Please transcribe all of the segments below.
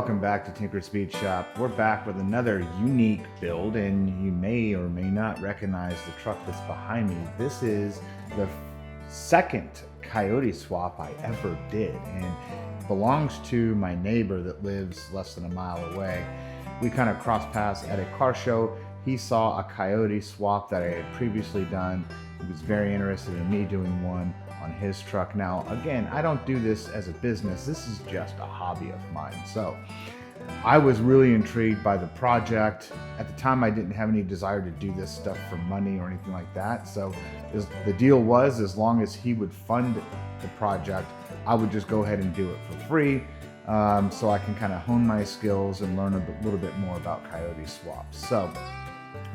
welcome back to Tinker Speed Shop. We're back with another unique build, and you may or may not recognize the truck that's behind me. This is the second Coyote swap I ever did, and belongs to my neighbor that lives less than a mile away. We kind of crossed paths at a car show. He saw a Coyote swap that I had previously done. He was very interested in me doing one on his truck. Now, again, I don't do this as a business. This is just a hobby of mine. So I was really intrigued by the project. At the time, I didn't have any desire to do this stuff for money or anything like that. So the deal was, as long as he would fund the project, I would just go ahead and do it for free. So I can kind of hone my skills and learn a little bit more about Coyote swaps. So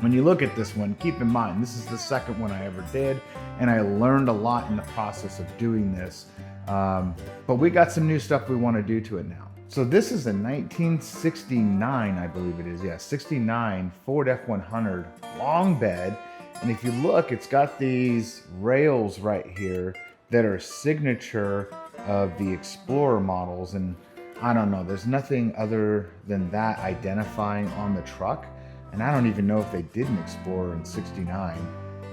when you look at this one, keep in mind, this is the second one I ever did, and I learned a lot in the process of doing this. But we got some new stuff we want to do to it now. So this is a 1969, I believe it is. Yeah, 69 Ford F100 long bed. And if you look, it's got these rails right here that are signature of the Explorer models. And I don't know, there's nothing other than that identifying on the truck. And I don't even know if they did an Explorer in 69.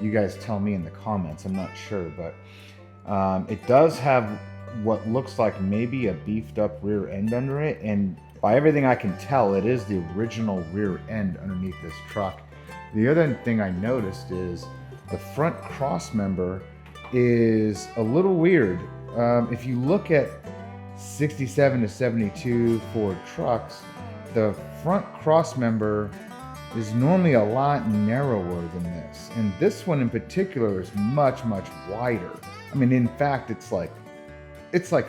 You guys tell me in the comments, I'm not sure. But it does have what looks like maybe a beefed up rear end under it. And by everything I can tell, it is the original rear end underneath this truck. The other thing I noticed is the front cross member is a little weird. If you look at 67 to 72 Ford trucks, the front cross member is normally a lot narrower than this. And this one in particular is much, much wider. I mean, in fact, it's like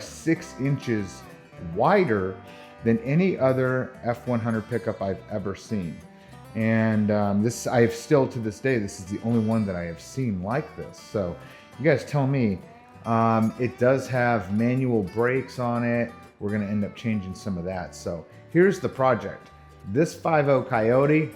6 inches wider than any other F100 pickup I've ever seen. And this, I have still to this day, this is the only one that I have seen like this. So you guys tell me. It does have manual brakes on it. We're gonna end up changing some of that. So here's the project. This 5.0 Coyote,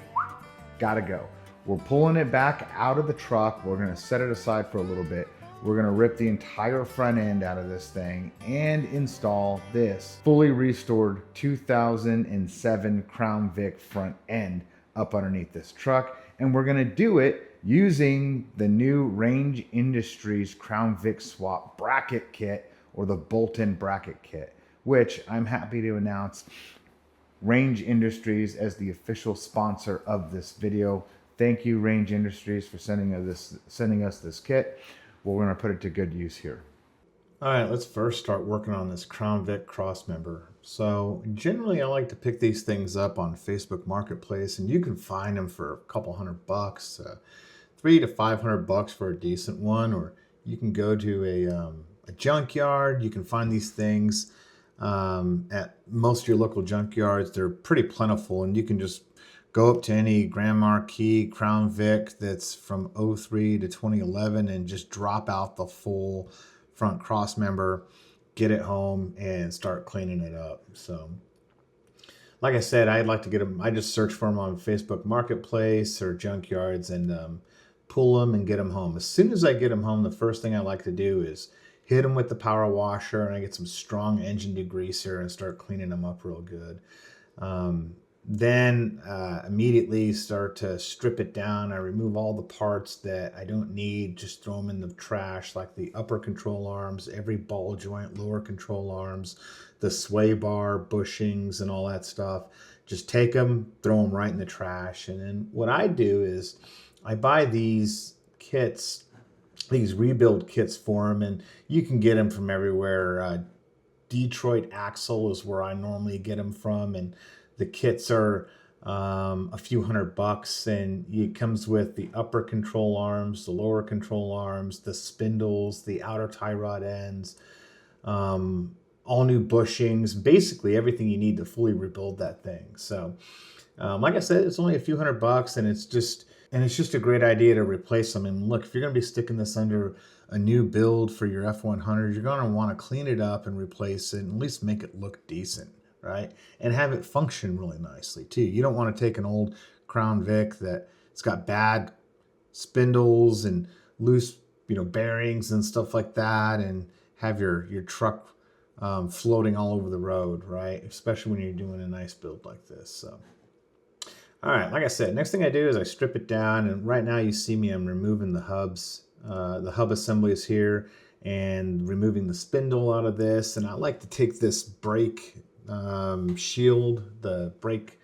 gotta go. We're pulling it back out of the truck. We're gonna set it aside for a little bit. We're gonna rip the entire front end out of this thing and install this fully restored 2007 Crown Vic front end up underneath this truck. And we're gonna do it using the new Range Industries Crown Vic swap bracket kit, or the bolt-in bracket kit, which I'm happy to announce Range Industries as the official sponsor of this video. Thank you, Range Industries, for sending us this kit. We're going to put it to good use here. All right, let's first start working on this Crown Vic crossmember. So generally, I like to pick these things up on Facebook Marketplace, and you can find them for a couple $100, $300 to $500 for a decent one, or you can go to a junkyard. You can find these things at most of your local junkyards. They're pretty plentiful, and you can just go up to any Grand Marquis Crown Vic that's from 03 to 2011 and just drop out the full front cross member, get it home, and start cleaning it up. So like I said, I'd like to get them. I just search for them on Facebook Marketplace or junkyards and pull them and get them home. As soon as I get them home, the first thing I like to do is hit them with the power washer, and I get some strong engine degreaser and start cleaning them up real good. Then immediately start to strip it down. I remove all the parts that I don't need, just throw them in the trash, like the upper control arms, every ball joint, lower control arms, the sway bar, bushings, and all that stuff. Just take them, throw them right in the trash. And then what I do is I buy these kits, these rebuild kits for them, and you can get them from everywhere. Detroit Axle is where I normally get them from, and the kits are a few $100, and it comes with the upper control arms, the lower control arms, the spindles, the outer tie rod ends, all new bushings, basically everything you need to fully rebuild that thing. So like I said, it's only a few $100, and it's just a great idea to replace them. And look, if you're going to be sticking this under a new build for your F100, you're going to want to clean it up and replace it, and at least make it look decent, right? And have it function really nicely too. You don't want to take an old Crown Vic that it's got bad spindles and loose, bearings and stuff like that, and have your truck floating all over the road, right? Especially when you're doing a nice build like this. So, all right, like I said, next thing I do is I strip it down, and right now you see me, I'm removing the hubs, the hub assemblies here, and removing the spindle out of this. And I like to take this brake shield, the brake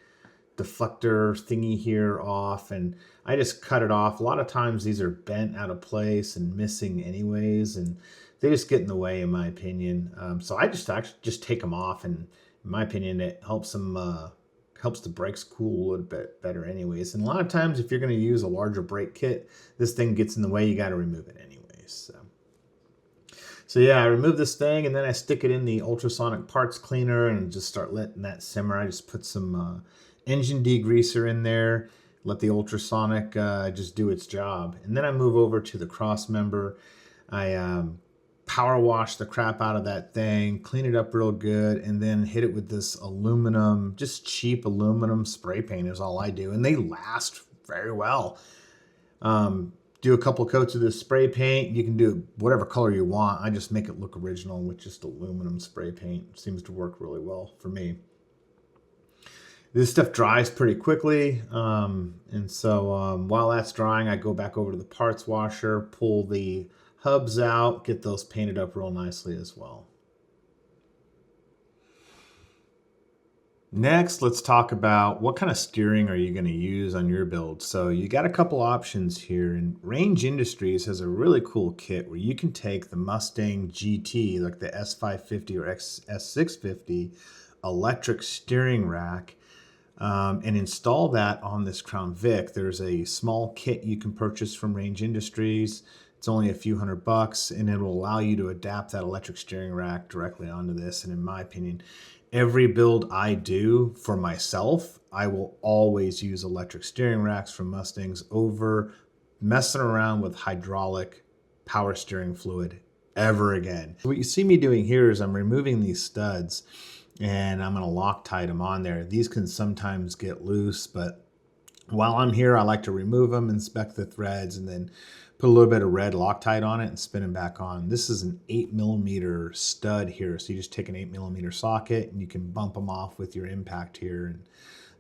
deflector thingy here off, and I just cut it off. A lot of times these are bent out of place and missing anyways, and they just get in the way in my opinion. So I just actually just take them off, and in my opinion it helps them helps the brakes cool a little bit better anyways. And a lot of times if you're going to use a larger brake kit, this thing gets in the way, you got to remove it anyways. So yeah, I remove this thing and then I stick it in the ultrasonic parts cleaner and just start letting that simmer. I just put some engine degreaser in there, let the ultrasonic just do its job. And then I move over to the cross member. I power wash the crap out of that thing, clean it up real good, and then hit it with this aluminum, just cheap aluminum spray paint is all I do. And they last very well. Do a couple coats of this spray paint. You can do whatever color you want. I just make it look original with just aluminum spray paint. It seems to work really well for me. This stuff dries pretty quickly. And so while that's drying, I go back over to the parts washer, pull the hubs out, get those painted up real nicely as well. Next, let's talk about what kind of steering are you going to use on your build. So you got a couple options here, and Range Industries has a really cool kit where you can take the Mustang GT, like the S550 or S650 electric steering rack, and install that on this Crown Vic. There's a small kit you can purchase from Range Industries. It's only a few $100, and it will allow you to adapt that electric steering rack directly onto this. And in my opinion, every build I do for myself, I will always use electric steering racks from Mustangs over messing around with hydraulic power steering fluid ever again. What you see me doing here is I'm removing these studs and I'm going to Loctite them on there. These can sometimes get loose, but while I'm here, I like to remove them, inspect the threads, and then put a little bit of red Loctite on it and spin them back on. This is an 8mm stud here. So you just take an 8mm socket and you can bump them off with your impact here and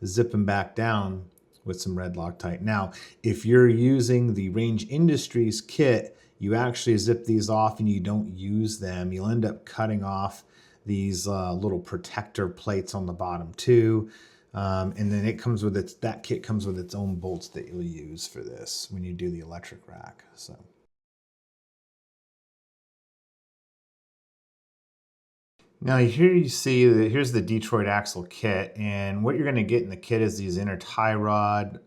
zip them back down with some red Loctite. Now, if you're using the Range Industries kit, you actually zip these off and you don't use them. You'll end up cutting off these little protector plates on the bottom too. And then it comes with that kit comes with its own bolts that you'll use for this when you do the electric rack. So. Now here you see that here's the Detroit axle kit, and what you're going to get in the kit is these inner tie rods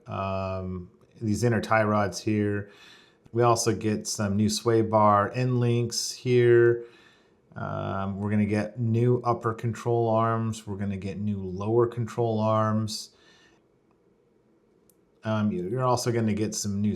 here. We also get some new sway bar end links here. We're going to get new upper control arms. We're going to get new lower control arms. You're also going to get some new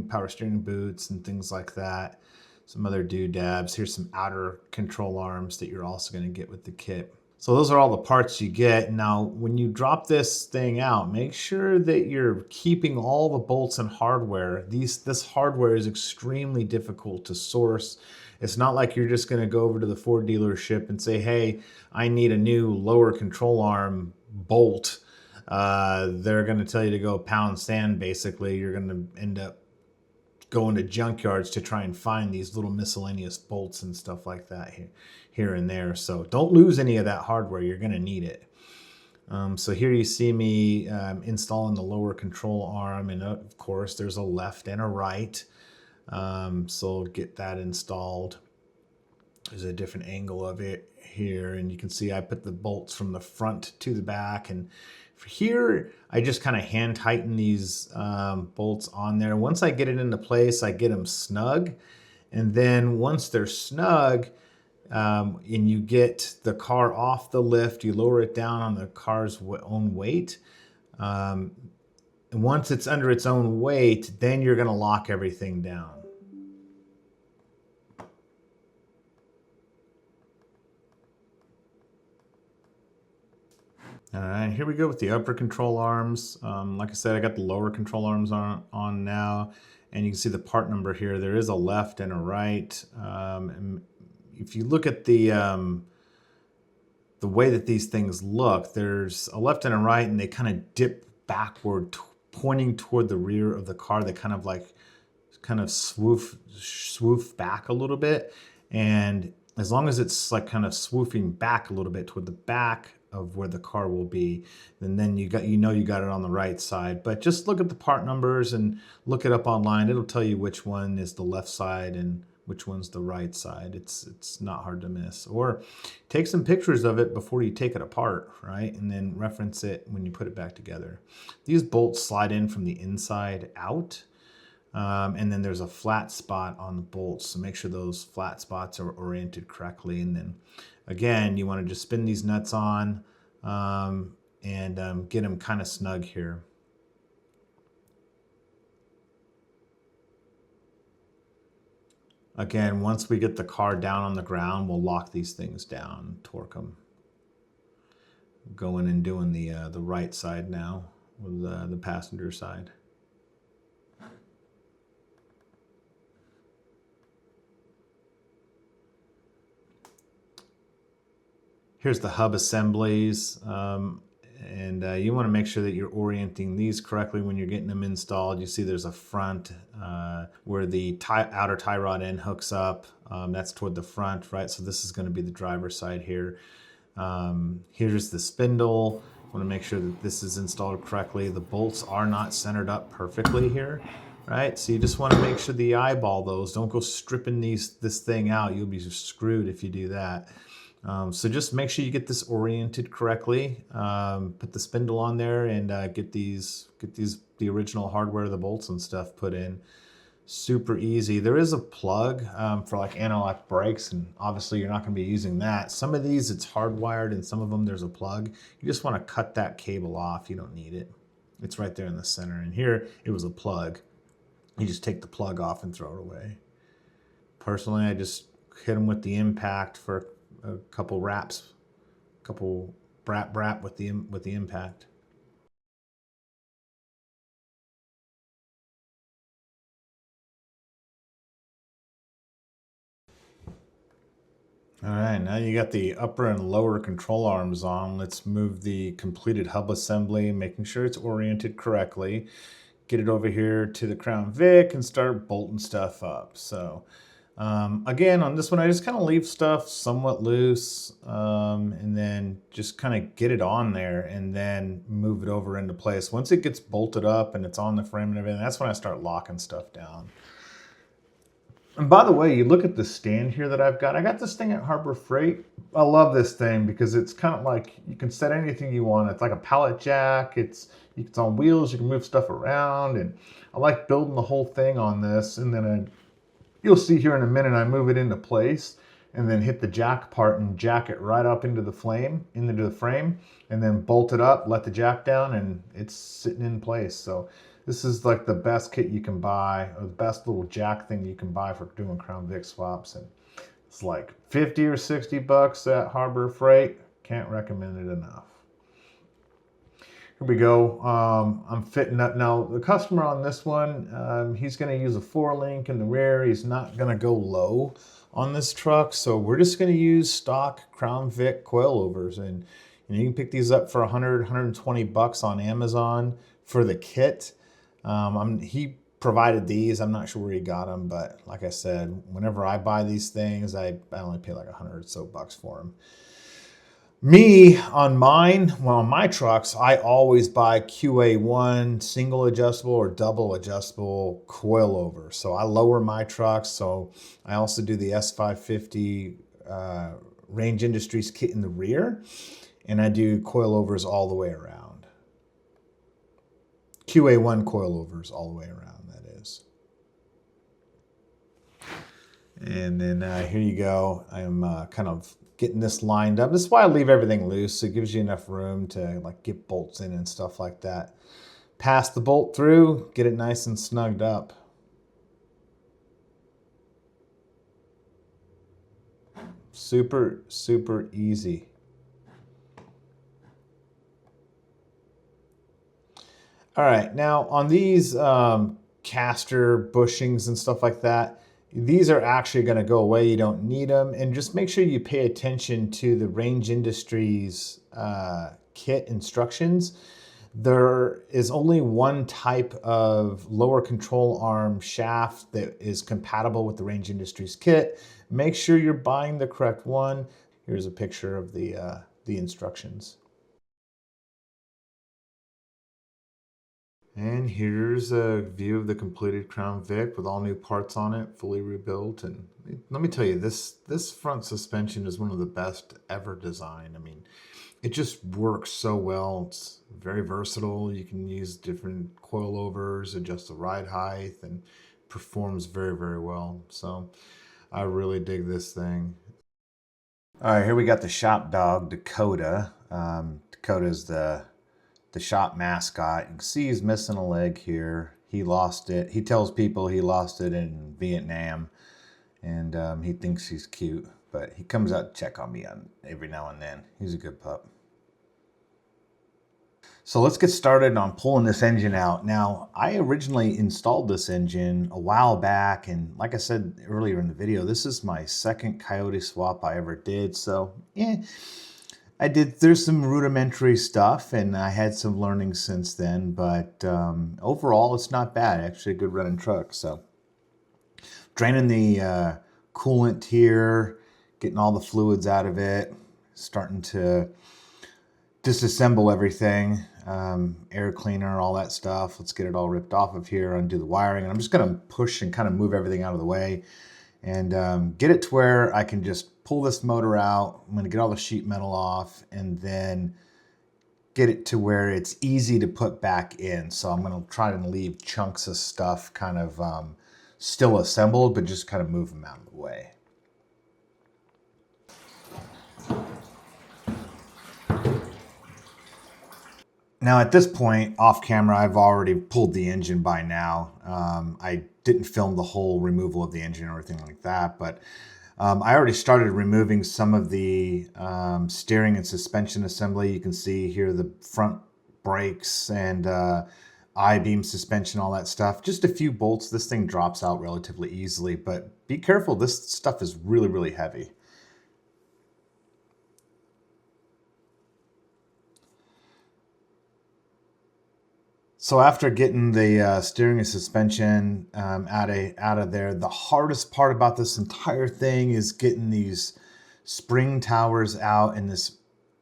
power steering boots and things like that. Some other doodads. Here's some outer control arms that you're also going to get with the kit. So those are all the parts you get. Now, when you drop this thing out, make sure that you're keeping all the bolts and hardware. This hardware is extremely difficult to source. It's not like you're just going to go over to the Ford dealership and say, hey, I need a new lower control arm bolt. They're going to tell you to go pound sand, basically. You're going to end up going to junkyards to try and find these little miscellaneous bolts and stuff like that here and there. So don't lose any of that hardware. You're going to need it. So here you see me installing the lower control arm, and of course there's a left and a right. So get that installed. There's a different angle of it here, and you can see I put the bolts from the front to the back, and for here I just kind of hand tighten these bolts on there. Once I get it into place, I get them snug, and then once they're snug, and you get the car off the lift, you lower it down on the car's own weight. And once it's under its own weight, then you're going to lock everything down. All right, here we go with the upper control arms. Like I said, I got the lower control arms on now, and you can see the part number here. There is a left and a right. And if you look at the the way that these things look, there's a left and a right, and they kind of dip backward, pointing toward the rear of the car. They kind of swoof back a little bit. And as long as it's like kind of swoofing back a little bit toward the back of where the car will be, then you got it on the right side. But just look at the part numbers and look it up online. It'll tell you which one is the left side and which one's the right side. It's not hard to miss. Or take some pictures of it before you take it apart, right? And then reference it when you put it back together. These bolts slide in from the inside out. And then there's a flat spot on the bolts, so make sure those flat spots are oriented correctly. And then again, you want to just spin these nuts on and get them kind of snug here. Again, once we get the car down on the ground, we'll lock these things down, torque them. Going and doing the right side now with the passenger side. Here's the hub assemblies, and you want to make sure that you're orienting these correctly when you're getting them installed. You see there's a front where the outer tie rod end hooks up. That's toward the front, right? So this is going to be the driver's side here. Here's the spindle. You want to make sure that this is installed correctly. The bolts are not centered up perfectly here, right? So you just want to make sure that you eyeball those. Don't go stripping this thing out. You'll be screwed if you do that. So just make sure you get this oriented correctly. Put the spindle on there and get the original hardware, the bolts and stuff put in. Super easy. There is a plug for like anti-lock brakes, and obviously you're not going to be using that. Some of these it's hardwired, and some of them there's a plug. You just want to cut that cable off. You don't need it. It's right there in the center. And here it was a plug. You just take the plug off and throw it away. Personally, I just hit them with the impact for a couple wraps, couple brap with the impact. All right, now you got the upper and lower control arms on. Let's move the completed hub assembly, making sure it's oriented correctly. Get it over here to the Crown Vic and start bolting stuff up. So again, on this one, I just kind of leave stuff somewhat loose and then just kind of get it on there and then move it over into place. Once it gets bolted up and it's on the frame and everything, that's when I start locking stuff down. And by the way, you look at the stand here that I've got. I got this thing at Harbor Freight. I love this thing because it's kind of like you can set anything you want. It's like a pallet jack. It's on wheels. You can move stuff around. And I like building the whole thing on this. And then you'll see here in a minute, I move it into place and then hit the jack part and jack it right up into the frame, and then bolt it up, let the jack down, and it's sitting in place. So this is like the best kit you can buy, or the best little jack thing you can buy for doing Crown Vic swaps. And it's like 50 or 60 bucks at Harbor Freight. Can't recommend it enough. Here we go. I'm fitting up. Now, the customer on this one, he's going to use a 4-link in the rear. He's not going to go low on this truck. So we're just going to use stock Crown Vic coilovers. And you can pick these up for 100, 120 bucks on Amazon for the kit. He provided these. I'm not sure where he got them, but like I said, whenever I buy these things, I only pay like 100 or so bucks for them. Me, on my trucks, I always buy QA1 single adjustable or double adjustable coilover. So I lower my trucks. So I also do the S550 Range Industries kit in the rear, and I do coilovers all the way around. QA1 coilovers all the way around, that is. And then here you go. I'm kind of getting this lined up. This is why I leave everything loose. So it gives you enough room to like get bolts in and stuff like that. Pass the bolt through, get it nice and snugged up. Super, super easy. All right, now on these caster bushings and stuff like that, These are actually going to go away. You don't need them. And just make sure you pay attention to the Range Industries kit instructions. There is only one type of lower control arm shaft that is compatible with the Range Industries kit. Make sure you're buying the correct one. Here's a picture of the instructions. And here's a view of the completed Crown Vic with all new parts on it, fully rebuilt. And let me tell you, this front suspension is one of the best ever designed. I mean, it just works so well. It's very versatile. You can use different coilovers, adjust the ride height, and performs very, very well. So I really dig this thing. All right, here we got the shop dog, Dakota. Dakota's the shop mascot. You can see he's missing a leg here. He lost it. He tells people he lost it in Vietnam, and he thinks he's cute, but he comes out to check on me every now and then. He's a good pup. So let's get started on pulling this engine out. Now, I originally installed this engine a while back, and like I said earlier in the video, this is my second Coyote swap I ever did. So, there's some rudimentary stuff, and I had some learning since then, but overall, it's not bad. Actually, a good running truck. So, draining the coolant here, getting all the fluids out of it, starting to disassemble everything, air cleaner, all that stuff. Let's get it all ripped off of here, undo the wiring. And I'm just going to push and kind of move everything out of the way and get it to where I can just pull this motor out. I'm going to get all the sheet metal off and then get it to where it's easy to put back in. So I'm going to try to leave chunks of stuff kind of still assembled, but just kind of move them out of the way. Now at this point, off camera, I've already pulled the engine by now. I didn't film the whole removal of the engine or anything like that, but I already started removing some of the steering and suspension assembly. You can see here the front brakes and I-beam suspension, all that stuff. Just a few bolts. This thing drops out relatively easily, but be careful. This stuff is really, really heavy. So after getting the steering and suspension out of there, the hardest part about this entire thing is getting these spring towers out and this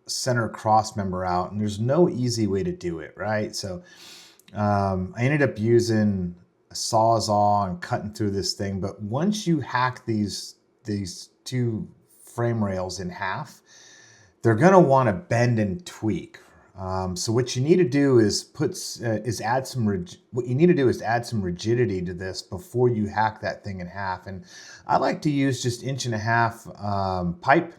center cross member out. And there's no easy way to do it, right? So I ended up using a Sawzall and cutting through this thing. But once you hack these two frame rails in half, they're going to want to bend and tweak. So what you need to do is add some rigidity to this before you hack that thing in half. And I like to use just 1.5 inch pipe.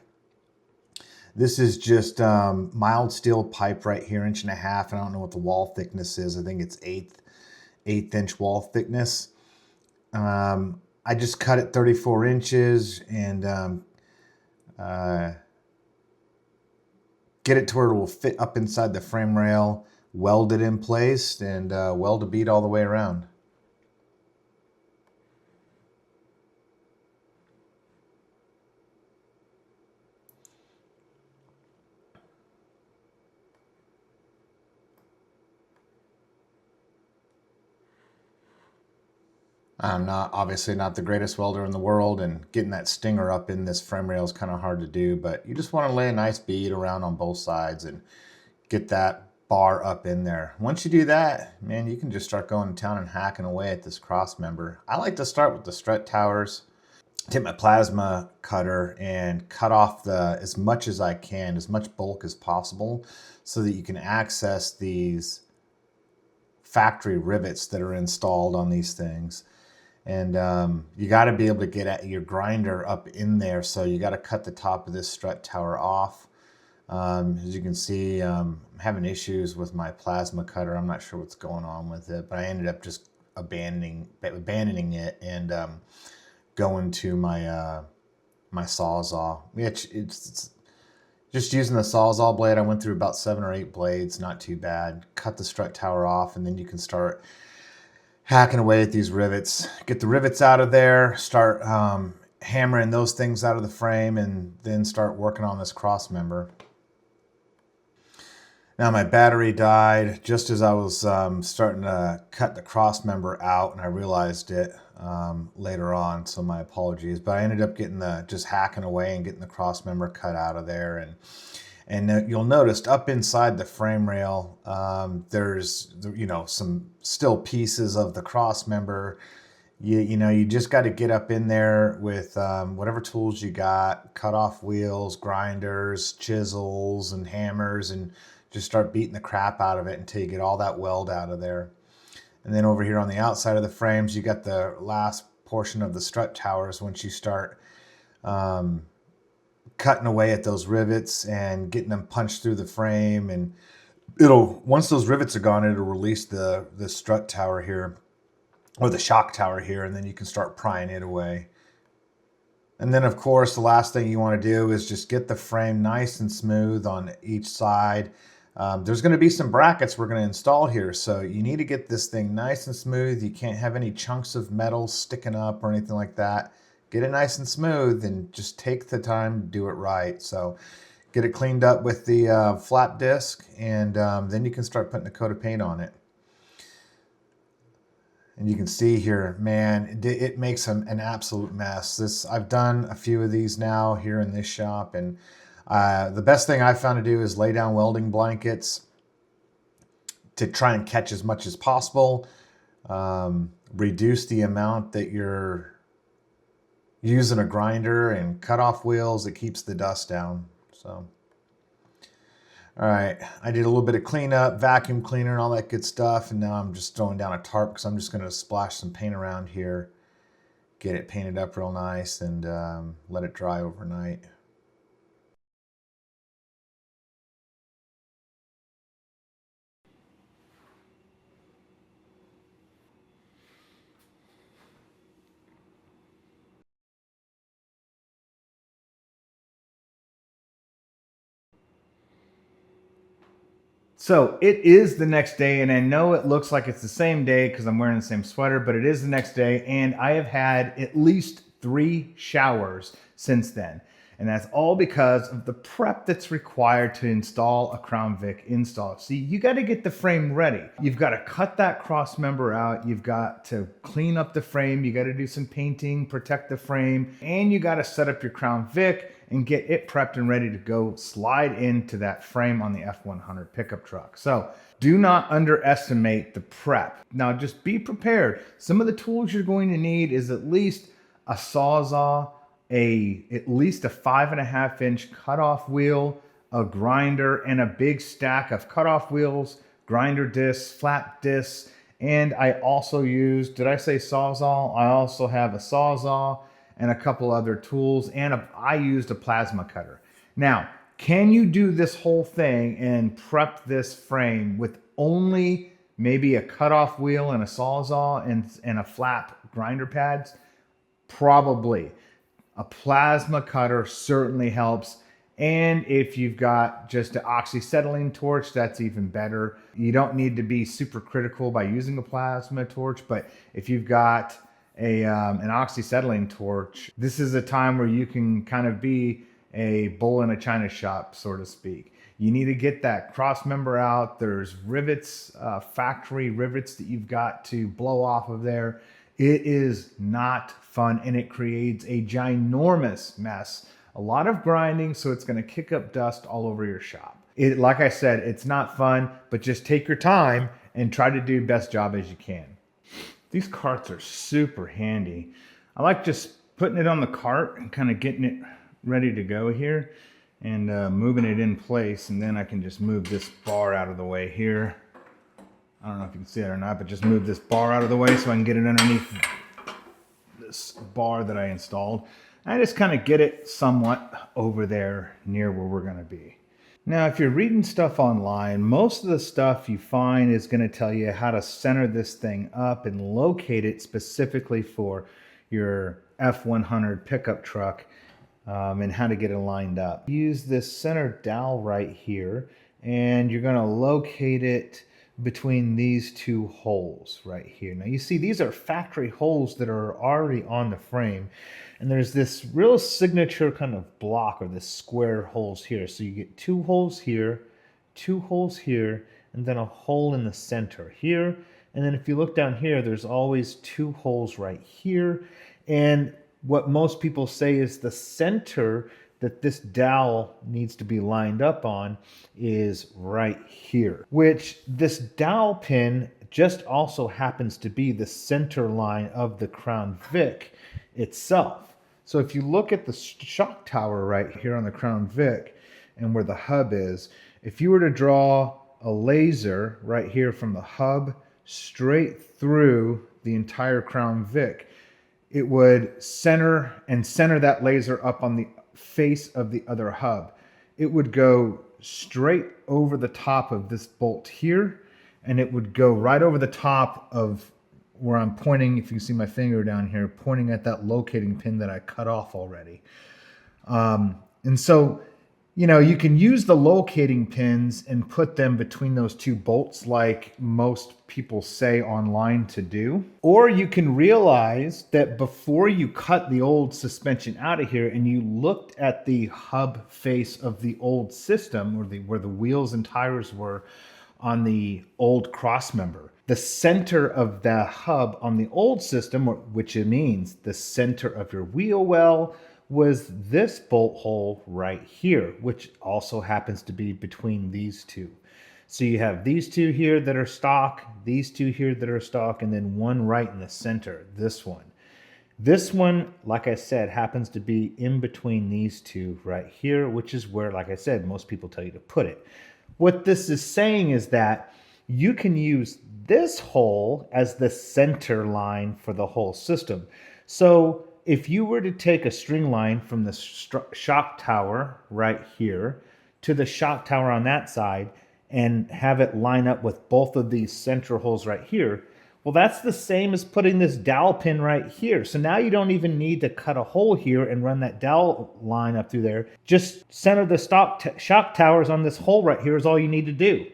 This is just mild steel pipe right here, 1.5 inches. I don't know what the wall thickness is. I think it's eighth inch wall thickness. I just cut it 34 inches and get it to where it will fit up inside the frame rail, weld it in place, and weld a bead all the way around. I'm obviously not the greatest welder in the world, and getting that stinger up in this frame rail is kind of hard to do, but you just want to lay a nice bead around on both sides and get that bar up in there. Once you do that, man, you can just start going to town and hacking away at this cross member. I like to start with the strut towers, take my plasma cutter and cut off as much as I can, as much bulk as possible, so that you can access these factory rivets that are installed on these things. And you got to be able to get at your grinder up in there, so you got to cut the top of this strut tower off. As you can see, I'm having issues with my plasma cutter. I'm not sure what's going on with it, but I ended up just abandoning it and going to my my Sawzall. It's just using the Sawzall blade. I went through about 7 or 8 blades, not too bad. Cut the strut tower off, and then you can start hacking away at these rivets. Get the rivets out of there, start hammering those things out of the frame, and then start working on this cross member. Now my battery died just as I was starting to cut the cross member out, and I realized it later on, so my apologies. But I ended up getting just hacking away and getting the cross member cut out of there. And you'll notice up inside the frame rail, there's, you know, some still pieces of the cross member. You just got to get up in there with whatever tools you got, cut off wheels, grinders, chisels, and hammers, and just start beating the crap out of it until you get all that weld out of there. And then over here on the outside of the frames, you got the last portion of the strut towers. Once you start cutting away at those rivets and getting them punched through the frame, and once those rivets are gone, it'll release the strut tower here, or the shock tower here, and then you can start prying it away. And then of course, the last thing you want to do is just get the frame nice and smooth on each side. There's going to be some brackets we're going to install here, so you need to get this thing nice and smooth. You can't have any chunks of metal sticking up or anything like that. Get it nice and smooth and just take the time to do it right. So get it cleaned up with the flat disc, and then you can start putting a coat of paint on it. And you can see here, man, it makes an absolute mess. I've done a few of these now here in this shop, and the best thing I've found to do is lay down welding blankets to try and catch as much as possible. Reduce the amount that you're using a grinder, and cut off wheels. It keeps the dust down. So, all right, I did a little bit of cleanup, vacuum cleaner and all that good stuff, and now I'm just throwing down a tarp because I'm just going to splash some paint around here, get it painted up real nice, and let it dry overnight. So it is the next day, and I know it looks like it's the same day because I'm wearing the same sweater, but it is the next day, and I have had at least 3 showers since then. And that's all because of the prep that's required to install a Crown Vic install. See, you got to get the frame ready. You've got to cut that cross member out. You've got to clean up the frame. You got to do some painting, protect the frame, and you got to set up your Crown Vic and get it prepped and ready to go slide into that frame on the F100 pickup truck. So do not underestimate the prep. Now just be prepared. Some of the tools you're going to need is at least a Sawzall, at least a 5.5-inch cutoff wheel, a grinder, and a big stack of cutoff wheels, grinder discs, flat discs, and I also used, did I say Sawzall? I also have a Sawzall and a couple other tools, and I used a plasma cutter. Now, can you do this whole thing and prep this frame with only maybe a cutoff wheel and a Sawzall and a flat grinder pads? Probably. A plasma cutter certainly helps. And if you've got just an oxyacetylene torch, that's even better. You don't need to be super critical by using a plasma torch, but if you've got an oxyacetylene torch, this is a time where you can kind of be a bull in a china shop, so to speak. You need to get that cross member out. There's rivets, factory rivets that you've got to blow off of there. It is not fun, and it creates a ginormous mess. A lot of grinding, so it's going to kick up dust all over your shop. Like I said, it's not fun, but just take your time and try to do the best job as you can. These carts are super handy. I like just putting it on the cart and kind of getting it ready to go here and moving it in place, and then I can just move this bar out of the way here. I don't know if you can see that or not, but just move this bar out of the way so I can get it underneath this bar that I installed. I just kind of get it somewhat over there near where we're going to be. Now, if you're reading stuff online, most of the stuff you find is going to tell you how to center this thing up and locate it specifically for your F100 pickup truck, and how to get it lined up. Use this center dowel right here, and you're going to locate it between these two holes right here. Now you see these are factory holes that are already on the frame, and there's this real signature kind of block or this square holes here. So you get 2 holes here, 2 holes here, and then a hole in the center here. And then if you look down here, there's always 2 holes right here. And what most people say is the center that this dowel needs to be lined up on is right here, which this dowel pin just also happens to be the center line of the Crown Vic itself. So if you look at the shock tower right here on the Crown Vic and where the hub is, if you were to draw a laser right here from the hub straight through the entire Crown Vic, it would center that laser up on the face of the other hub. It would go straight over the top of this bolt here, and it would go right over the top of where I'm pointing, if you see my finger down here, pointing at that locating pin that I cut off already. And so, you know, you can use the locating pins and put them between those 2 bolts like most people say online to do. Or you can realize that before you cut the old suspension out of here and you looked at the hub face of the old system, or where the wheels and tires were on the old crossmember, the center of the hub on the old system, which it means the center of your wheel well, was this bolt hole right here, which also happens to be between these 2. So you have these 2 here that are stock, these 2 here that are stock, and then one right in the center, this one. This one, like I said, happens to be in between these 2 right here, which is where, like I said, most people tell you to put it. What this is saying is that you can use this hole as the center line for the whole system. So if you were to take a string line from the shock tower right here to the shock tower on that side and have it line up with both of these center holes right here, well, that's the same as putting this dowel pin right here. So now you don't even need to cut a hole here and run that dowel line up through there. Just center the shock towers on this hole right here is all you need to do.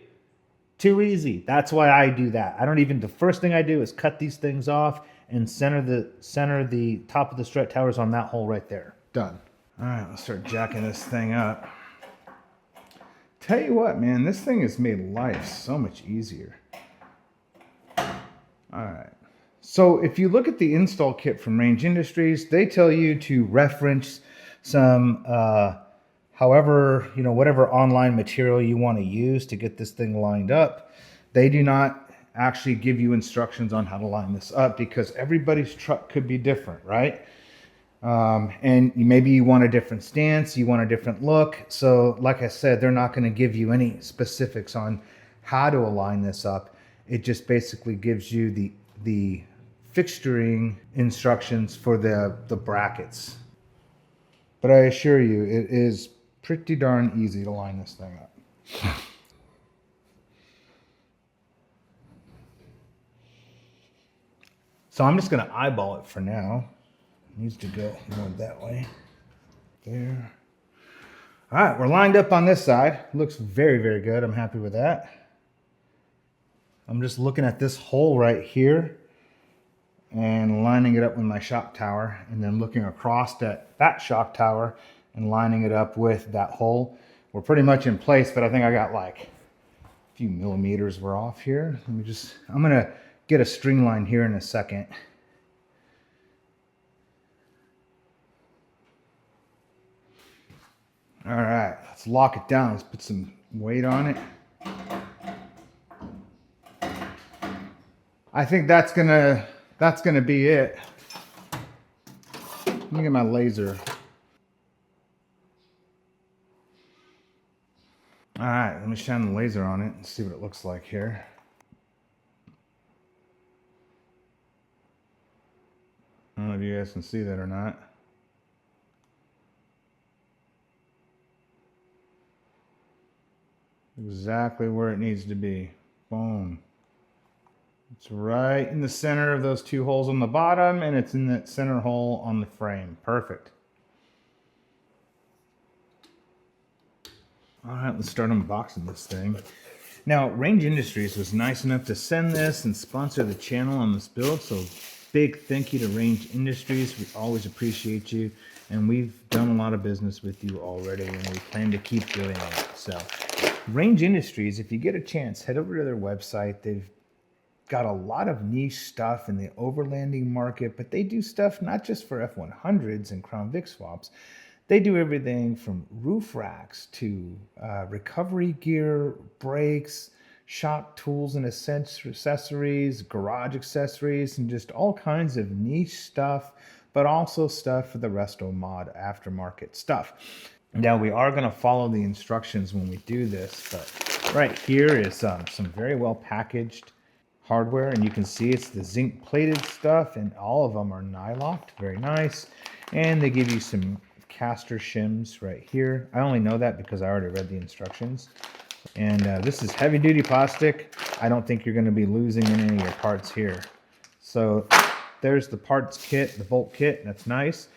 Too easy. That's why I do that. The first thing I do is cut these things off and center the top of the strut towers on that hole right there. Done. All right, let's start jacking this thing up. Tell you what, man, this thing has made life so much easier. All right. So if you look at the install kit from Range Industries, they tell you to reference some, whatever online material you want to use to get this thing lined up. They do not actually give you instructions on how to line this up because everybody's truck could be different, right? And maybe you want a different stance, you want a different look. So like I said, they're not going to give you any specifics on how to align this up. It just basically gives you the fixturing instructions for the brackets. But I assure you, it is pretty darn easy to line this thing up. So I'm just going to eyeball it for now. It needs to go more that way. There. All right, we're lined up on this side. Looks very, very good. I'm happy with that. I'm just looking at this hole right here and lining it up with my shock tower, and then looking across at that shock tower and lining it up with that hole. We're pretty much in place, but I think I got like a few millimeters we're off here. I'm going to get a string line here in a second. All right, let's lock it down. Let's put some weight on it. I think that's gonna be it. Let me get my laser. All right, let me shine the laser on it and see what it looks like here. I don't know if you guys can see that or not. Exactly where it needs to be. Boom. It's right in the center of those 2 holes on the bottom, and it's in that center hole on the frame. Perfect. All right, let's start unboxing this thing. Now, Range Industries was nice enough to send this and sponsor the channel on this build, so big thank you to Range Industries. We always appreciate you, and we've done a lot of business with you already, and we plan to keep doing it. So, Range Industries, if you get a chance, head over to their website. They've got a lot of niche stuff in the overlanding market, but they do stuff not just for F100s and Crown Vic swaps. They do everything from roof racks to recovery gear, brakes, shop tools and accessories, garage accessories, and just all kinds of niche stuff, but also stuff for the resto mod aftermarket stuff. Now, we are going to follow the instructions when we do this, but right here is some very well packaged hardware, and you can see it's the zinc plated stuff, and all of them are nylocked. Very nice. And they give you some caster shims right here. I only know that because I already read the instructions. And this is heavy duty plastic. I don't think you're going to be losing any of your parts here. So there's the parts kit, the bolt kit. That's nice.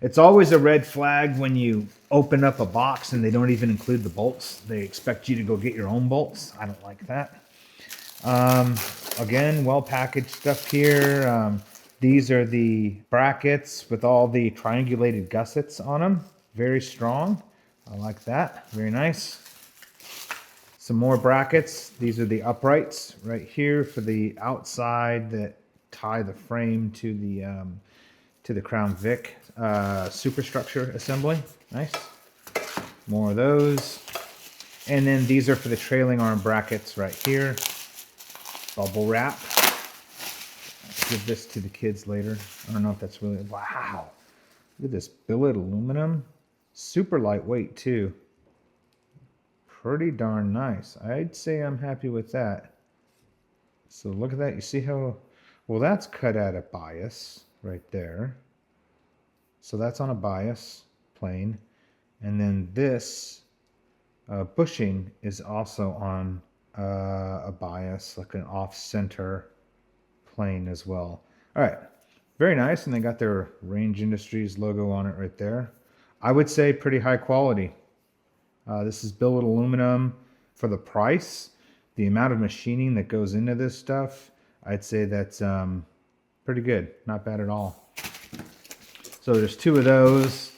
It's always a red flag when you open up a box and they don't even include the bolts. They expect you to go get your own bolts. I don't like that. Again, well packaged stuff here. These are the brackets with all the triangulated gussets on them. Very strong. I like that. Very nice. Some more brackets. These are the uprights right here for the outside that tie the frame to the Crown Vic superstructure assembly. Nice. More of those. And then these are for the trailing arm brackets right here. Bubble wrap. Give this to the kids later. I don't know if that's really, wow. Look at this billet aluminum. Super lightweight too. Pretty darn nice. I'd say I'm happy with that. So look at that. You see how, well, that's cut out of bias right there. So that's on a bias plane. And then this bushing is also on a bias, like an off-center plane as well. All right, very nice. And they got their Range Industries logo on it right there. I would say pretty high quality. This is billet aluminum for the price. The amount of machining that goes into this stuff, I'd say that's pretty good. Not bad at all. So there's two of those.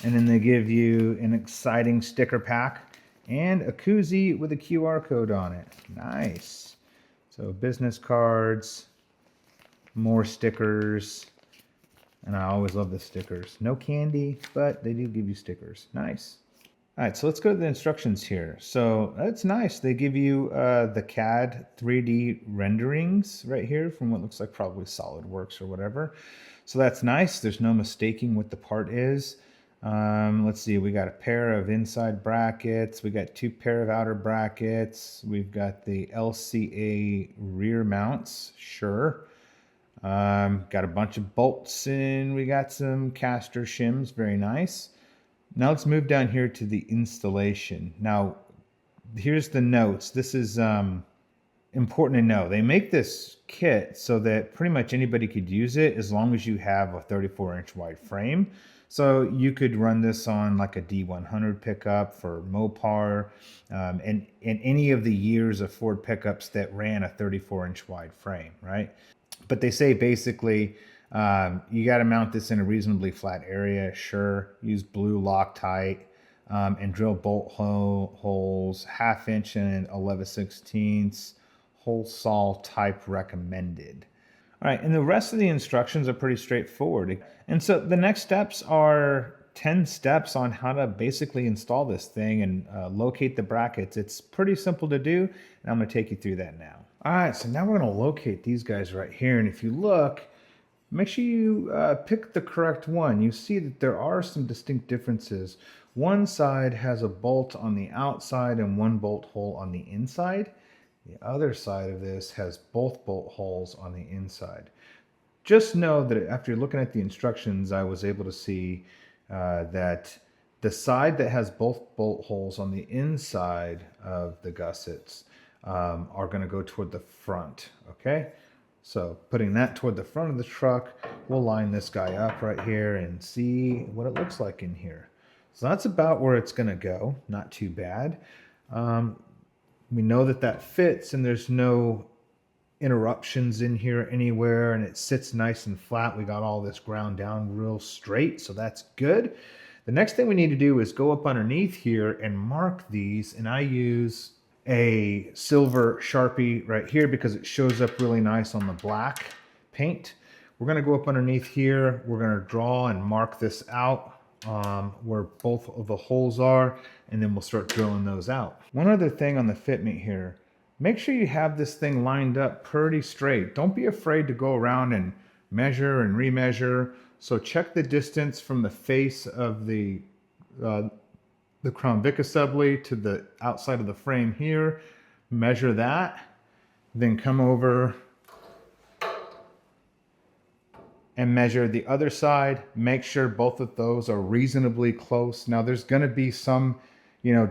And then they give you an exciting sticker pack and a koozie with a QR code on it. Nice. So business cards, more stickers, and I always love the stickers. No candy, but they do give you stickers. Nice. All right, so let's go to the instructions here. So that's nice. They give you the CAD 3D renderings right here from what looks like probably SolidWorks or whatever. So that's nice. There's no mistaking what the part is. Let's see, we got a pair of inside brackets. We got two pair of outer brackets. We've got the LCA rear mounts, sure. Got a bunch of bolts in. We got some caster shims, very nice. Now let's move down here to the installation. Now, here's the notes. This is important to know. They make this kit so that pretty much anybody could use it as long as you have a 34-inch wide frame. So you could run this on like a D100 pickup for Mopar, and any of the years of Ford pickups that ran a 34-inch wide frame, right? But they say basically you got to mount this in a reasonably flat area. Sure, use blue Loctite and drill bolt holes 1/2 inch and 11/16 hole saw type recommended. All right, and the rest of the instructions are pretty straightforward. And so the next steps are 10 steps on how to basically install this thing and locate the brackets. It's pretty simple to do, and I'm going to take you through that now. All right, so now we're going to locate these guys right here. And if you look, make sure you pick the correct one. You see that there are some distinct differences. One side has a bolt on the outside and one bolt hole on the inside. The other side of this has both bolt holes on the inside. Just know that after looking at the instructions, I was able to see that the side that has both bolt holes on the inside of the gussets are going to go toward the front, okay? So putting that toward the front of the truck, we'll line this guy up right here and see what it looks like in here. So that's about where it's going to go. Not too bad. We know that that fits and there's no interruptions in here anywhere, and it sits nice and flat. We got all this ground down real straight, so that's good. The next thing we need to do is go up underneath here and mark these, and I use a silver Sharpie right here because it shows up really nice on the black paint. We're going to go up underneath here. We're going to draw and mark this out where both of the holes are, and then we'll start drilling those out. One other thing on the fitment here, make sure you have this thing lined up pretty straight. Don't be afraid to go around and measure and remeasure. So check the distance from the face of the Crown Vic assembly to the outside of the frame here. Measure that, then come over and measure the other side. Make sure both of those are reasonably close. Now there's going to be some,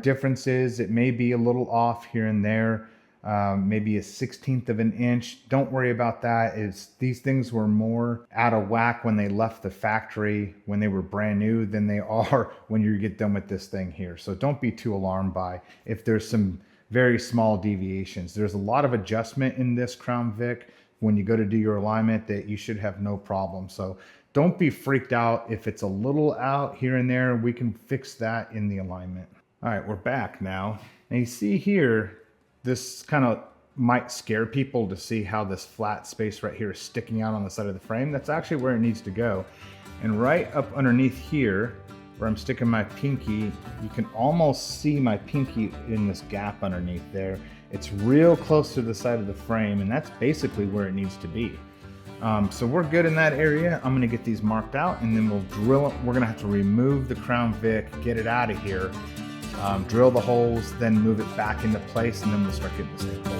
differences. It may be a little off here and there, maybe a 1/16 of an inch. Don't worry about that. These things were more out of whack when they left the factory, when they were brand new, than they are when you get done with this thing here. So don't be too alarmed by if there's some very small deviations. There's a lot of adjustment in this Crown Vic when you go to do your alignment that you should have no problem. So don't be freaked out if it's a little out here and there. We can fix that in the alignment. All right, we're back now. And you see here, this kind of might scare people to see how this flat space right here is sticking out on the side of the frame. That's actually where it needs to go. And right up underneath here, where I'm sticking my pinky, you can almost see my pinky in this gap underneath there. It's real close to the side of the frame, and that's basically where it needs to be. So we're good in that area. I'm gonna get these marked out, and then we'll drill it. We're gonna have to remove the Crown Vic, get it out of here, drill the holes, then move it back into place, and then we'll start getting this thing bolted.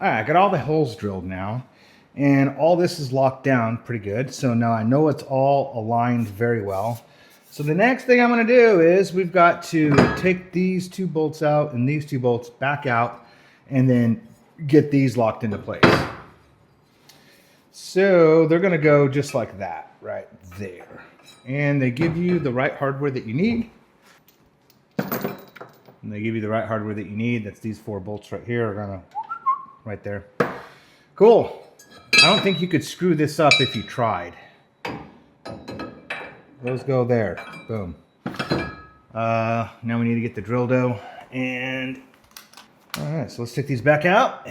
All right, I got all the holes drilled now, and all this is locked down pretty good. So now I know it's all aligned very well. So the next thing I'm gonna do is we've got to take these two bolts out and these two bolts back out, and then get these locked into place. So they're gonna go just like that, right there. And they give you the right hardware that you need. And they give you the right hardware that you need. That's these 4 bolts right here are gonna right there. Cool. I don't think you could screw this up if you tried. Those go there. Boom. Now we need to get the drill dough. And all right, so let's take these back out.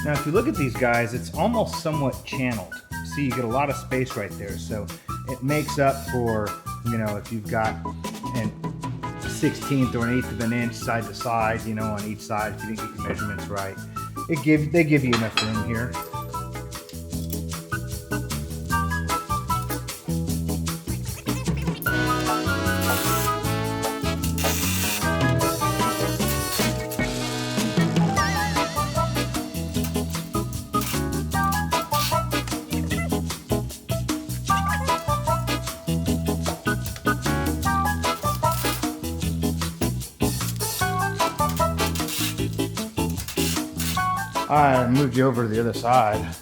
Now, if you look at these guys, it's almost somewhat channeled. See, you get a lot of space right there. So it makes up for, if you've got an 1/16 or an 1/8 of an inch side to side, on each side, if you didn't get your measurements right. They give you enough room here. I moved you over to the other side.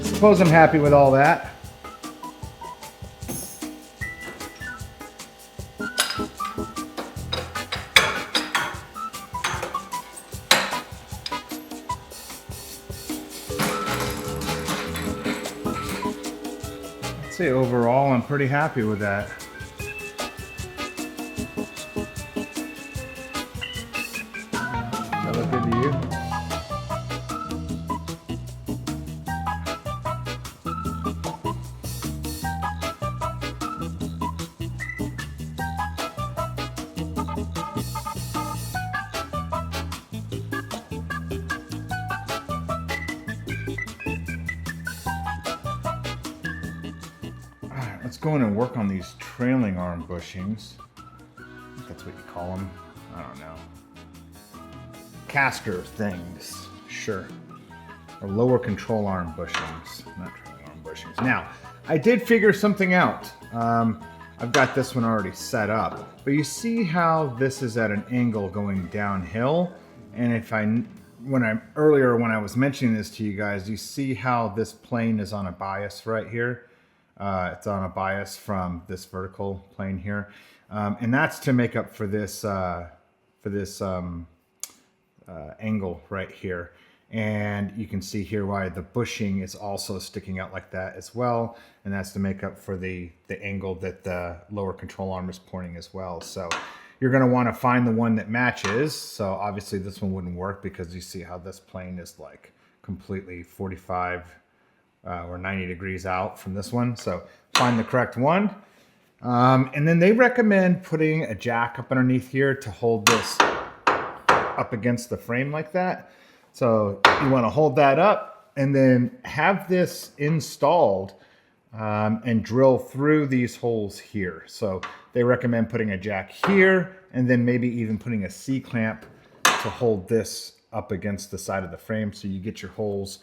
Suppose I'm happy with all that. I'd say overall I'm pretty happy with that. Does that look good to you? Let's go in and work on these trailing arm bushings. I think that's what you call them. I don't know. Caster things, sure. Or lower control arm bushings, not trailing arm bushings. Now, I did figure something out. I've got this one already set up, but you see how this is at an angle going downhill? And when I was mentioning this to you guys, you see how this plane is on a bias right here? It's on a bias from this vertical plane here, and that's to make up for this angle right here. And you can see here why the bushing is also sticking out like that as well, and that's to make up for the angle that the lower control arm is pointing as well. So you're going to want to find the one that matches. So obviously this one wouldn't work because you see how this plane is like completely 45 or 90 degrees out from this one. So find the correct one. And then they recommend putting a jack up underneath here to hold this up against the frame like that. So you want to hold that up and then have this installed and drill through these holes here. So they recommend putting a jack here and then maybe even putting a C-clamp to hold this up against the side of the frame so you get your holes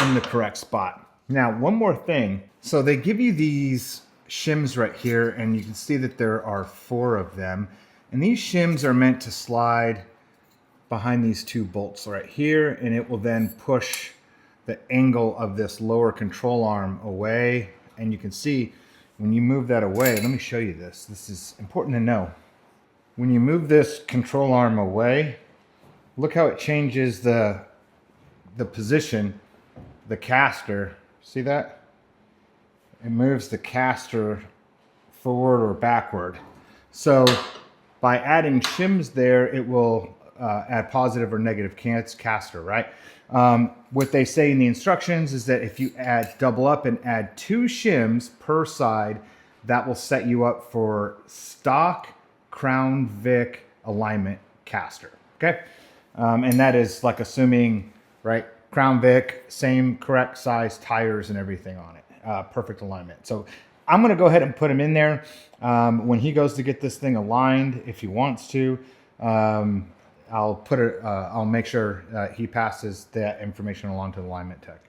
in the correct spot. Now, one more thing. So they give you these shims right here, and you can see that there are 4 of them. And these shims are meant to slide behind these 2 bolts right here, and it will then push the angle of this lower control arm away. And you can see when you move that away, let me show you this. This is important to know. When you move this control arm away, look how it changes the position, the caster. See that? It moves the caster forward or backward. So by adding shims there, it will add positive or negative caster, right? What they say in the instructions is that if you double up and add 2 shims per side, that will set you up for stock Crown Vic alignment caster, okay? And that is like assuming, right, Crown Vic, same correct size tires and everything on it. Perfect alignment. So I'm going to go ahead and put him in there. When he goes to get this thing aligned, if he wants to, I'll make sure he passes that information along to the alignment tech.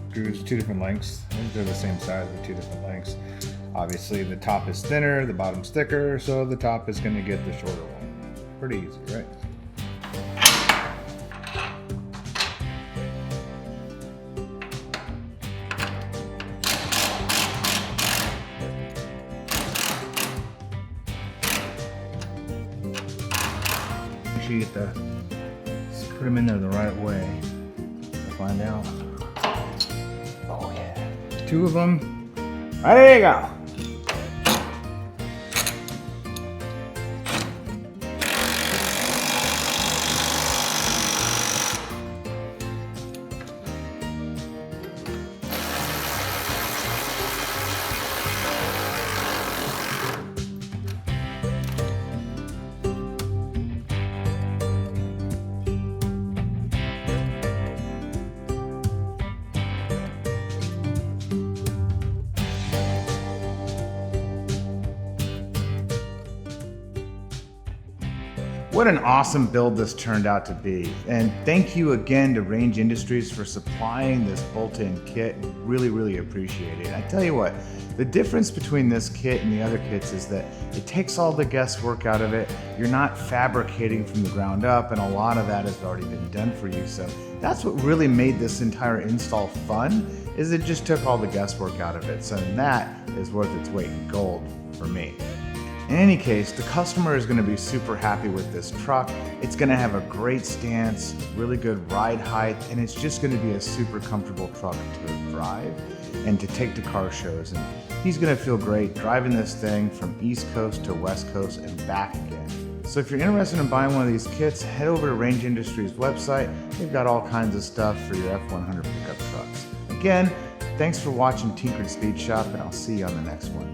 Screws 2 different lengths. They're the same size but 2 different lengths. Obviously the top is thinner, the bottom's thicker, so the top is going to get the shorter one. Pretty easy, right? Make sure you get put them in there the right way to find out. Oh yeah, 2 of them. Right, there you go. What an awesome build this turned out to be. And thank you again to Range Industries for supplying this bolt-in kit. Really, really appreciate it. I tell you what, the difference between this kit and the other kits is that it takes all the guesswork out of it. You're not fabricating from the ground up, and a lot of that has already been done for you. So that's what really made this entire install fun, is it just took all the guesswork out of it. So that is worth its weight in gold for me. In any case, the customer is going to be super happy with this truck. It's going to have a great stance, really good ride height, and it's just going to be a super comfortable truck to drive and to take to car shows. And he's going to feel great driving this thing from East Coast to West Coast and back again. So if you're interested in buying one of these kits, head over to Range Industries website. They've got all kinds of stuff for your F100 pickup trucks. Again, thanks for watching Tinkered Speed Shop, and I'll see you on the next one.